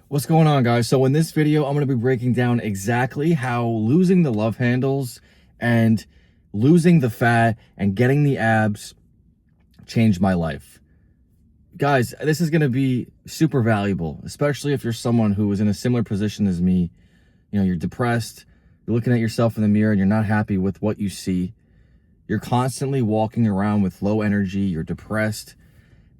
What's going on, guys? So in this video, I'm going to be breaking down exactly how losing the love handles and losing the fat and getting the abs changed my life. Guys, this is going to be super valuable, especially if you're someone who is in a similar position as me. You know, you're depressed, you're looking at yourself in the mirror and you're not happy with what you see. You're constantly walking around with low energy, you're depressed,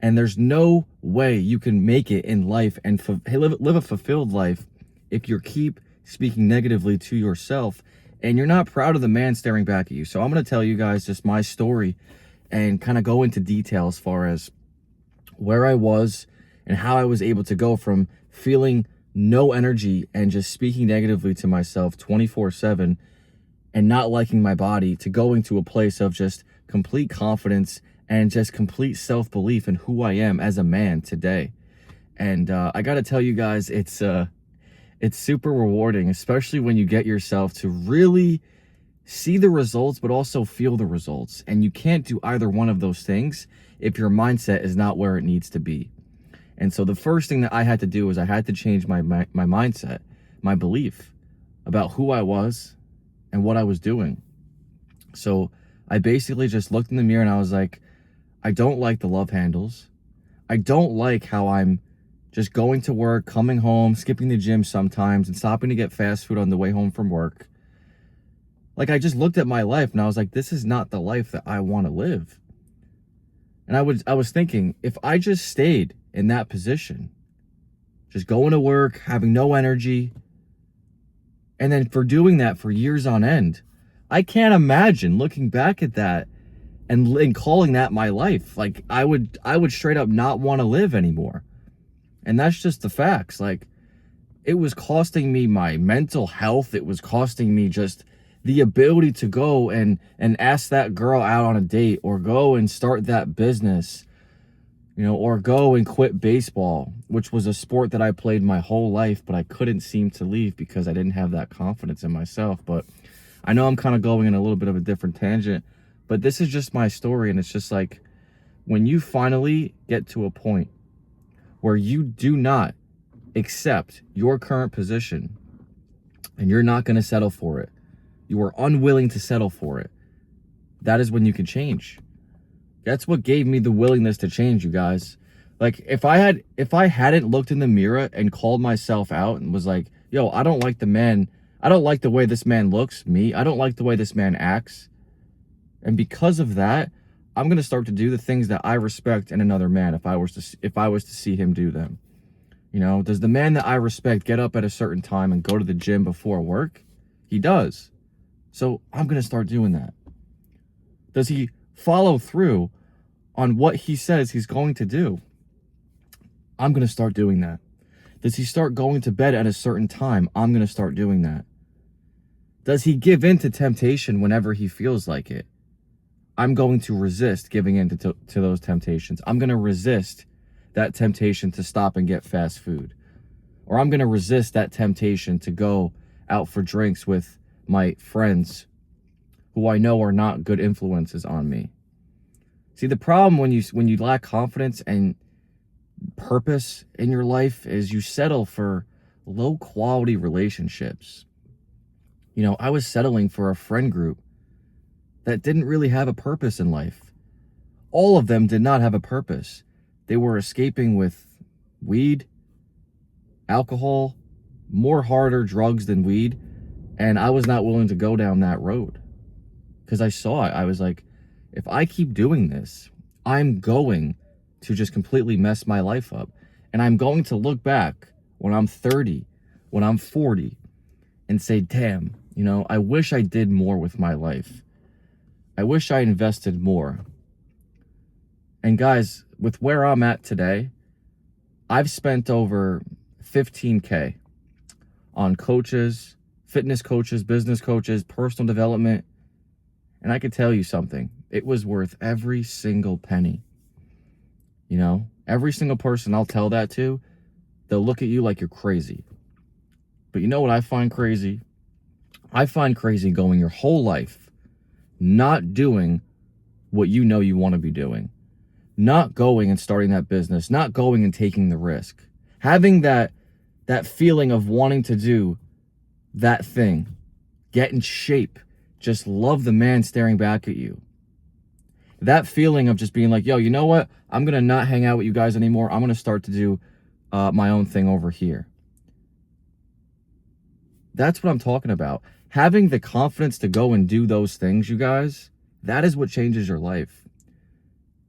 and there's no way you can make it in life and live a fulfilled life if you keep speaking negatively to yourself and you're not proud of the man staring back at you. So I'm going to tell you guys just my story and kind of go into detail as far as where I was and how I was able to go from feeling no energy and just speaking negatively to myself 24/7 and not liking my body to going to a place of just complete confidence and just complete self-belief in who I am as a man today. And I got to tell you guys, it's super rewarding, especially when you get yourself to really see the results, but also feel the results. And you can't do either one of those things if your mindset is not where it needs to be. And so the first thing that I had to do was I had to change my mindset, my belief about who I was and what I was doing. So I basically just looked in the mirror and I was like, I don't like the love handles. I don't like how I'm just going to work, coming home, skipping the gym sometimes, and stopping to get fast food on the way home from work. Like, I just looked at my life and I was like, this is not the life that I want to live. And I was thinking, if I just stayed in that position, just going to work, having no energy, and then for doing that for years on end, I can't imagine looking back at that and calling that my life. Like, I would straight up not want to live anymore. And that's just the facts. Like, it was costing me my mental health. It was costing me just the ability to go and ask that girl out on a date, or go and start that business, or go and quit baseball, which was a sport that I played my whole life, but I couldn't seem to leave because I didn't have that confidence in myself. But I know I'm kind of going in a little bit of a different tangent, but this is just my story. And it's just like, when you finally get to a point where you do not accept your current position and you're not going to settle for it, you are unwilling to settle for it, that is when you can change. That's what gave me the willingness to change, you guys. Like, if I hadn't looked in the mirror and called myself out and was like, yo, I don't like the man, I don't like the way this man looks, I don't like the way this man acts, and because of that, I'm going to start to do the things that I respect in another man if I was to see him do them. Does the man that I respect get up at a certain time and go to the gym before work? He does. So I'm going to start doing that. Does he follow through on what he says he's going to do? I'm going to start doing that. Does he start going to bed at a certain time? I'm going to start doing that. Does he give in to temptation whenever he feels like it? I'm going to resist giving in to those temptations. I'm going to resist that temptation to stop and get fast food. Or I'm going to resist that temptation to go out for drinks with my friends who I know are not good influences on me. See, the problem when you lack confidence and purpose in your life is you settle for low quality relationships. I was settling for a friend group that didn't really have a purpose in life. All of them did not have a purpose. They were escaping with weed, alcohol, more harder drugs than weed, and I was not willing to go down that road because I saw it. I was like, if I keep doing this, I'm going to just completely mess my life up, and I'm going to look back when I'm 30, when I'm 40, and say, damn, I wish I did more with my life. I wish I invested more. And guys, with where I'm at today, I've spent over $15K on coaches, fitness coaches, business coaches, personal development. And I could tell you something, it was worth every single penny. Every single person I'll tell that to, they'll look at you like you're crazy. But you know what I find crazy? I find crazy going your whole life not doing what you know you want to be doing, not going and starting that business, not going and taking the risk, having that That feeling of wanting to do that thing, get in shape, just love the man staring back at you. That feeling of just being like, yo, you know what? I'm going to not hang out with you guys anymore. I'm going to start to do my own thing over here. That's what I'm talking about. Having the confidence to go and do those things, you guys, that is what changes your life.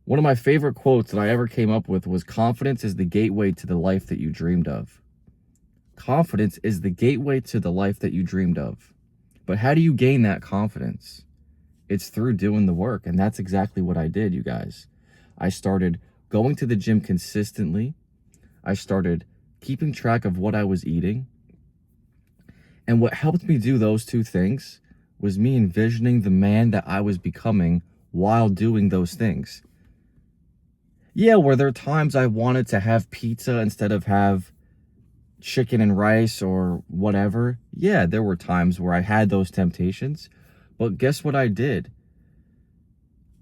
One of my favorite quotes that I ever came up with was, confidence is the gateway to the life that you dreamed of. Confidence is the gateway to the life that you dreamed of. But how do you gain that confidence? It's through doing the work. And that's exactly what I did, you guys. I started going to the gym consistently. I started keeping track of what I was eating. And what helped me do those two things was me envisioning the man that I was becoming while doing those things. Yeah, were there times I wanted to have pizza instead of have chicken and rice or whatever? Yeah, there were times where I had those temptations. But guess what I did?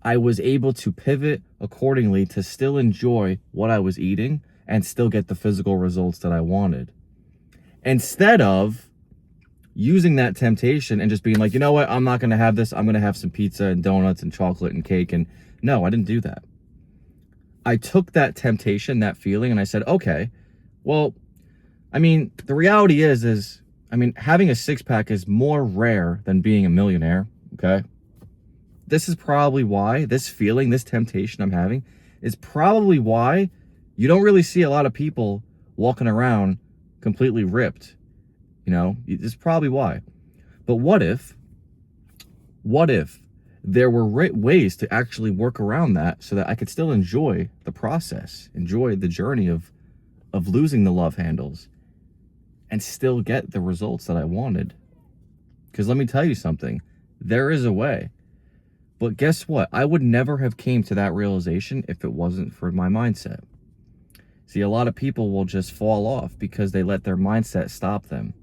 I was able to pivot accordingly to still enjoy what I was eating and still get the physical results that I wanted. Instead of using that temptation and just being like, you know what, I'm not going to have this. I'm going to have some pizza and donuts and chocolate and cake. And no, I didn't do that. I took that temptation, that feeling, and I said, okay, well, I mean, the reality is, having a six-pack is more rare than being a millionaire, okay? This is probably why this feeling, this temptation I'm having, is probably why you don't really see a lot of people walking around completely ripped. You know, this is probably why. But what if there were ways to actually work around that so that I could still enjoy the process, enjoy the journey of losing the love handles and still get the results that I wanted? Because let me tell you something, there is a way. But guess what? I would never have came to that realization if it wasn't for my mindset. See, a lot of people will just fall off because they let their mindset stop them.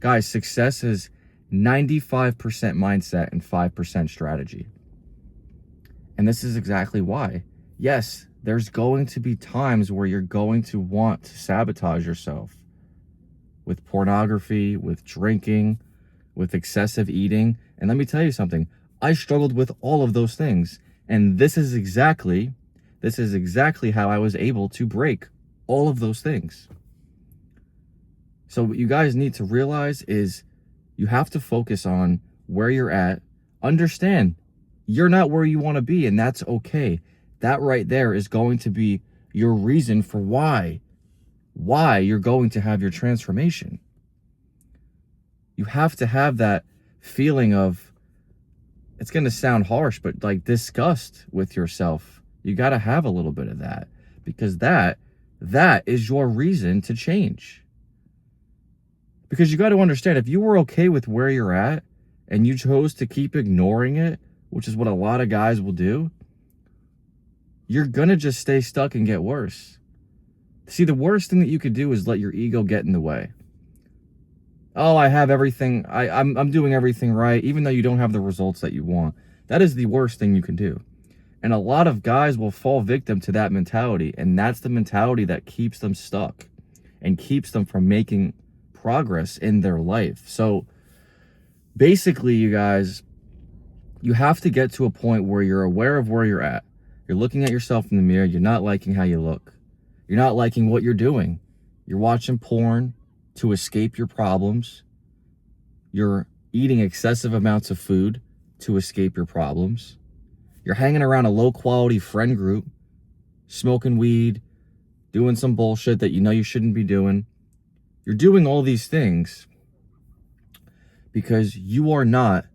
Guys, success is 95% mindset and 5% strategy. And this is exactly why. Yes, there's going to be times where you're going to want to sabotage yourself with pornography, with drinking, with excessive eating. And let me tell you something, I struggled with all of those things. And this is exactly how I was able to break all of those things. So what you guys need to realize is you have to focus on where you're at. Understand you're not where you want to be, and that's okay. That right there is going to be your reason for why you're going to have your transformation. You have to have that feeling of, it's going to sound harsh, but like disgust with yourself. You got to have a little bit of that, because that is your reason to change. Because you got to understand, if you were okay with where you're at and you chose to keep ignoring it, which is what a lot of guys will do, you're going to just stay stuck and get worse. See, the worst thing that you could do is let your ego get in the way. Oh, I have everything. I'm doing everything right, even though you don't have the results that you want. That is the worst thing you can do. And a lot of guys will fall victim to that mentality. And that's the mentality that keeps them stuck and keeps them from making progress in their life. So basically, you guys, you have to get to a point where you're aware of where you're at. You're looking at yourself in the mirror. You're not liking how you look. You're not liking what you're doing. You're watching porn to escape your problems. You're eating excessive amounts of food to escape your problems. You're hanging around a low quality friend group, smoking weed, doing some bullshit that you know you shouldn't be doing. You're doing all these things because you are not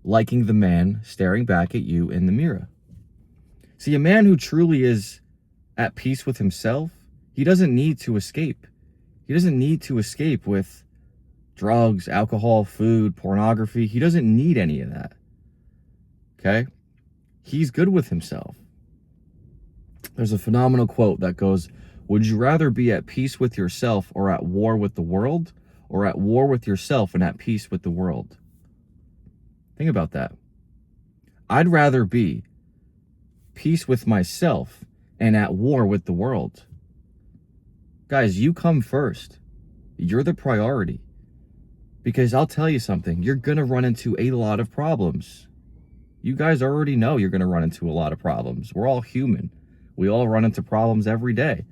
liking the man staring back at you in the mirror. See, a man who truly is at peace with himself, he doesn't need to escape. He doesn't need to escape with drugs, alcohol, food, pornography. He doesn't need any of that. Okay? He's good with himself. There's a phenomenal quote that goes, would you rather be at peace with yourself or at war with the world, or at war with yourself and at peace with the world? Think about that. I'd rather be peace with myself and at war with the world. Guys, you come first. You're the priority. Because I'll tell you something, you're going to run into a lot of problems. You guys already know you're going to run into a lot of problems. We're all human. We all run into problems every day.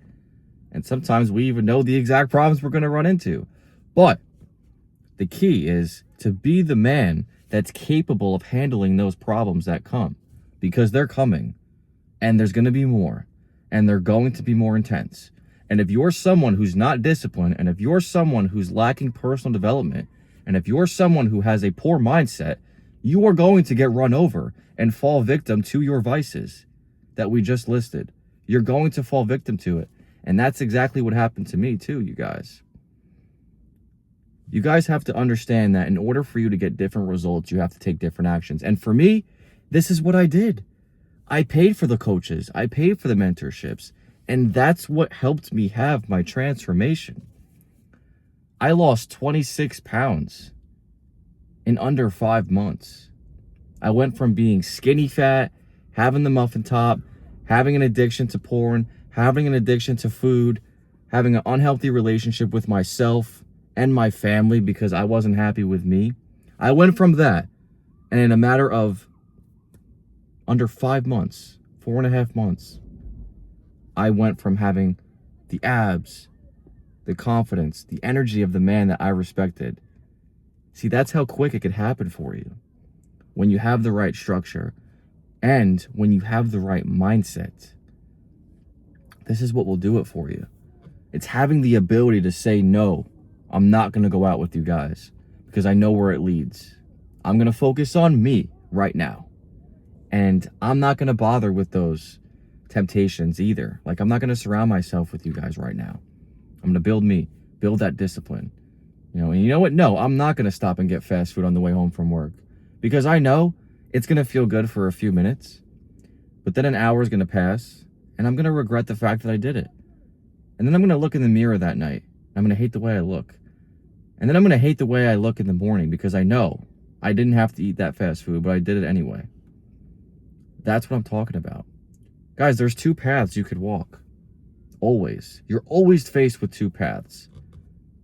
And sometimes we even know the exact problems we're going to run into. But the key is to be the man that's capable of handling those problems that come. Because they're coming. And there's going to be more. And they're going to be more intense. And if you're someone who's not disciplined, and if you're someone who's lacking personal development, and if you're someone who has a poor mindset, you are going to get run over and fall victim to your vices that we just listed. You're going to fall victim to it. And that's exactly what happened to me too, you guys. You guys have to understand that in order for you to get different results, you have to take different actions. And for me, this is what I did. I paid for the coaches. I paid for the mentorships. And that's what helped me have my transformation. I lost 26 pounds in under 5 months. I went from being skinny fat, having the muffin top, having an addiction to porn, having an addiction to food, having an unhealthy relationship with myself and my family because I wasn't happy with me. I went from that, and in a matter of under 5 months, 4.5 months, I went from having the abs, the confidence, the energy of the man that I respected. See, that's how quick it could happen for you when you have the right structure and when you have the right mindset. This is what will do it for you. It's having the ability to say, no, I'm not going to go out with you guys because I know where it leads. I'm going to focus on me right now. And I'm not going to bother with those temptations either. Like, I'm not going to surround myself with you guys right now. I'm going to build me, build that discipline. And you know what? No, I'm not going to stop and get fast food on the way home from work because I know it's going to feel good for a few minutes, but then an hour is going to pass and I'm going to regret the fact that I did it. And then I'm going to look in the mirror that night. I'm going to hate the way I look. And then I'm going to hate the way I look in the morning because I know I didn't have to eat that fast food, but I did it anyway. That's what I'm talking about. Guys, there's two paths you could walk. Always. You're always faced with two paths.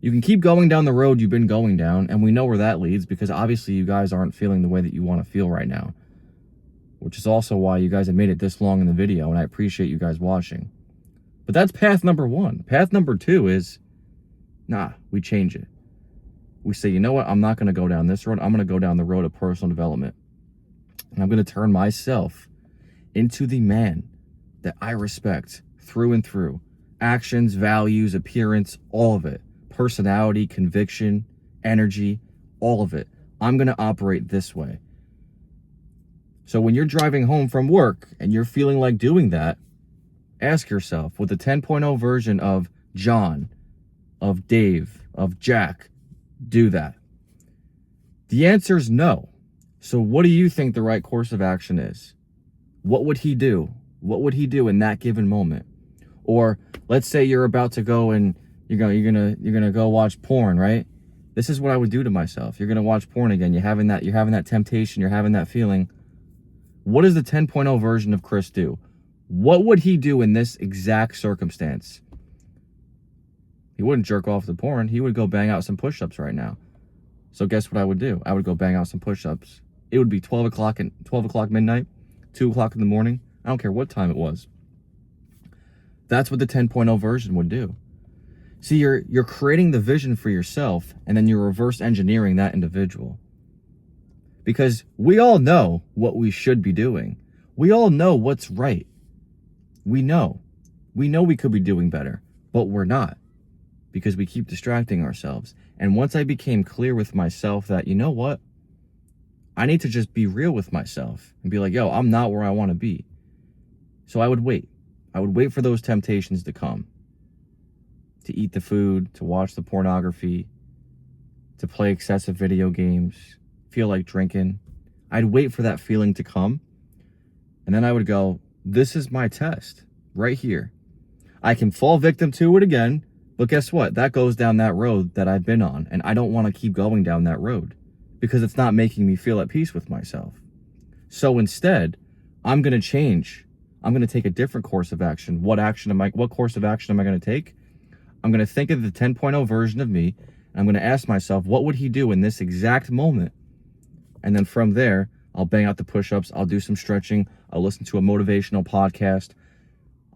You can keep going down the road you've been going down, and we know where that leads because obviously you guys aren't feeling the way that you want to feel right now, which is also why you guys have made it this long in the video, and I appreciate you guys watching. But that's path number one. Path number two is, we change it. We say, you know what? I'm not going to go down this road. I'm going to go down the road of personal development. And I'm going to turn myself into the man that I respect through and through. Actions, values, appearance, all of it. Personality, conviction, energy, all of it. I'm going to operate this way. So when you're driving home from work and you're feeling like doing that, ask yourself, would the 10.0 version of John, of Dave, of Jack do that? The answer is no. So what do you think the right course of action is? What would he do? What would he do in that given moment? Or let's say you're about to go and you're gonna go watch porn, right? This is what I would do to myself. You're gonna watch porn again. You're having that temptation. You're having that feeling. What does the 10.0 version of Chris do? What would he do in this exact circumstance? He wouldn't jerk off the porn. He would go bang out some push-ups right now. So guess what I would do? I would go bang out some push-ups. It would be 12 o'clock midnight, 2 o'clock in the morning. I don't care what time it was. That's what the 10.0 version would do. See, you're creating the vision for yourself, and then you're reverse engineering that individual. Because we all know what we should be doing. We all know what's right. We know we could be doing better, but we're not because we keep distracting ourselves. And once I became clear with myself that, you know what? I need to just be real with myself and be like, yo, I'm not where I want to be. So I would wait. I would wait for those temptations to come. To eat the food, to watch the pornography, to play excessive video games, feel like drinking. I'd wait for that feeling to come. And then I would go, this is my test right here. I can fall victim to it again, but guess what? That goes down that road that I've been on, and I don't want to keep going down that road because it's not making me feel at peace with myself. So instead, I'm going to change. I'm going to take a different course of action. What course of action am I going to take? I'm going to think of the 10.0 version of me, and I'm going to ask myself, what would he do in this exact moment? And then from there, I'll bang out the push-ups, I'll do some stretching, I'll listen to a motivational podcast,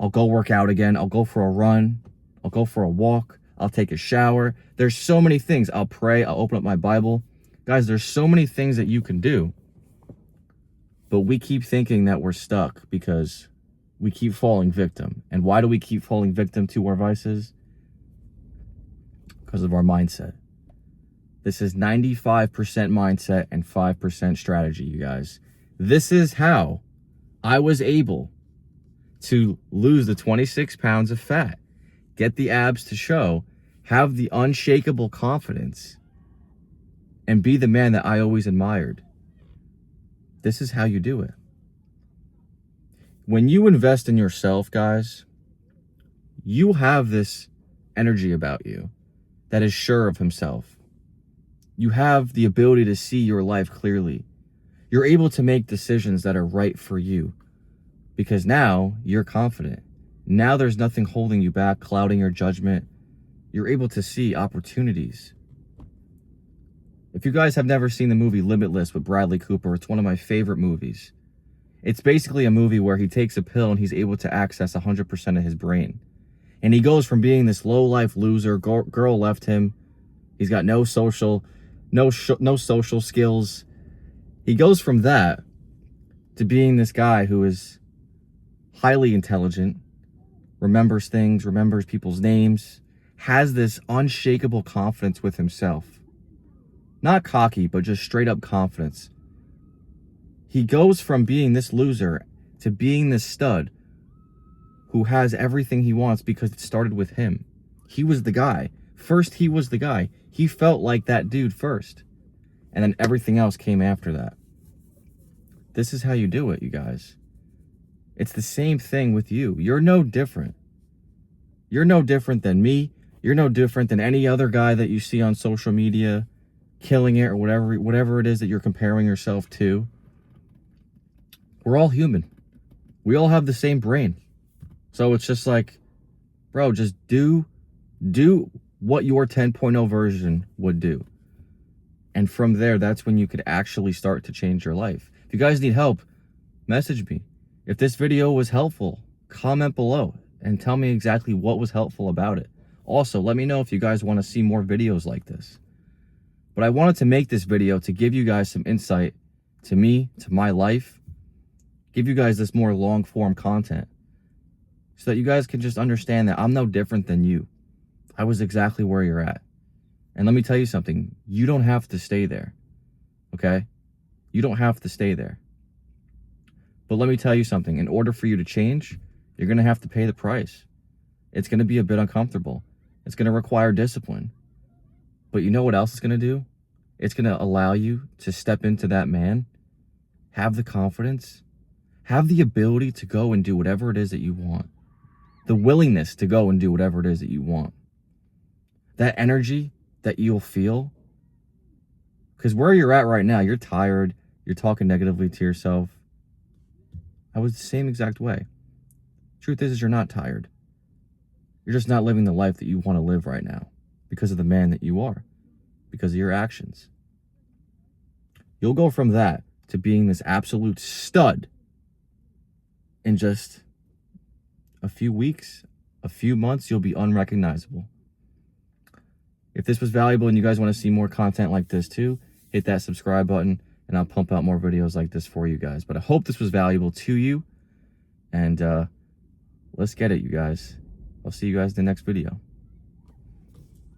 I'll go work out again, I'll go for a run, I'll go for a walk, I'll take a shower. There's so many things. I'll pray, I'll open up my Bible. Guys, there's so many things that you can do. But we keep thinking that we're stuck because we keep falling victim. And why do we keep falling victim to our vices? Because of our mindset. This is 95% mindset and 5% strategy, you guys. This is how I was able to lose the 26 pounds of fat, get the abs to show, have the unshakable confidence, and be the man that I always admired. This is how you do it. When you invest in yourself, guys, you have this energy about you that is sure of himself. You have the ability to see your life clearly. You're able to make decisions that are right for you because now you're confident. Now there's nothing holding you back, clouding your judgment. You're able to see opportunities. If you guys have never seen the movie Limitless with Bradley Cooper, it's one of my favorite movies. It's basically a movie where he takes a pill and he's able to access 100% of his brain. And he goes from being this low-life loser, girl left him, he's got no social skills. He goes from that to being this guy who is highly intelligent, remembers things, remembers people's names, has this unshakable confidence with himself. Not cocky, but just straight up confidence. He goes from being this loser to being this stud who has everything he wants because it started with him. He was the guy. First, he was the guy. He felt like that dude first. And then everything else came after that. This is how you do it, you guys. It's the same thing with you. You're no different. You're no different than me. You're no different than any other guy that you see on social media killing it or whatever it is that you're comparing yourself to. We're all human. We all have the same brain. So it's just like, bro, just do what your 10.0 version would do. And from there, that's when you could actually start to change your life. If you guys need help, message me. If this video was helpful, comment below and tell me exactly what was helpful about it. Also, let me know if you guys want to see more videos like this. But I wanted to make this video to give you guys some insight to me, to my life, give you guys this more long form content so that you guys can just understand that I'm no different than you. I was exactly where you're at. And let me tell you something, you don't have to stay there, okay? You don't have to stay there. But let me tell you something, in order for you to change, you're gonna have to pay the price. It's gonna be a bit uncomfortable. It's gonna require discipline. But you know what else it's gonna do? It's gonna allow you to step into that man, have the confidence, have the ability to go and do whatever it is that you want. The willingness to go and do whatever it is that you want. That energy that you'll feel, because where you're at right now, you're tired, you're talking negatively to yourself. I was the same exact way. Truth is you're not tired. You're just not living the life that you want to live right now because of the man that you are, because of your actions. You'll go from that to being this absolute stud in just a few weeks, a few months. You'll be unrecognizable. If this was valuable and you guys want to see more content like this too, hit that subscribe button and I'll pump out more videos like this for you guys. But I hope this was valuable to you. And let's get it, you guys. I'll see you guys in the next video.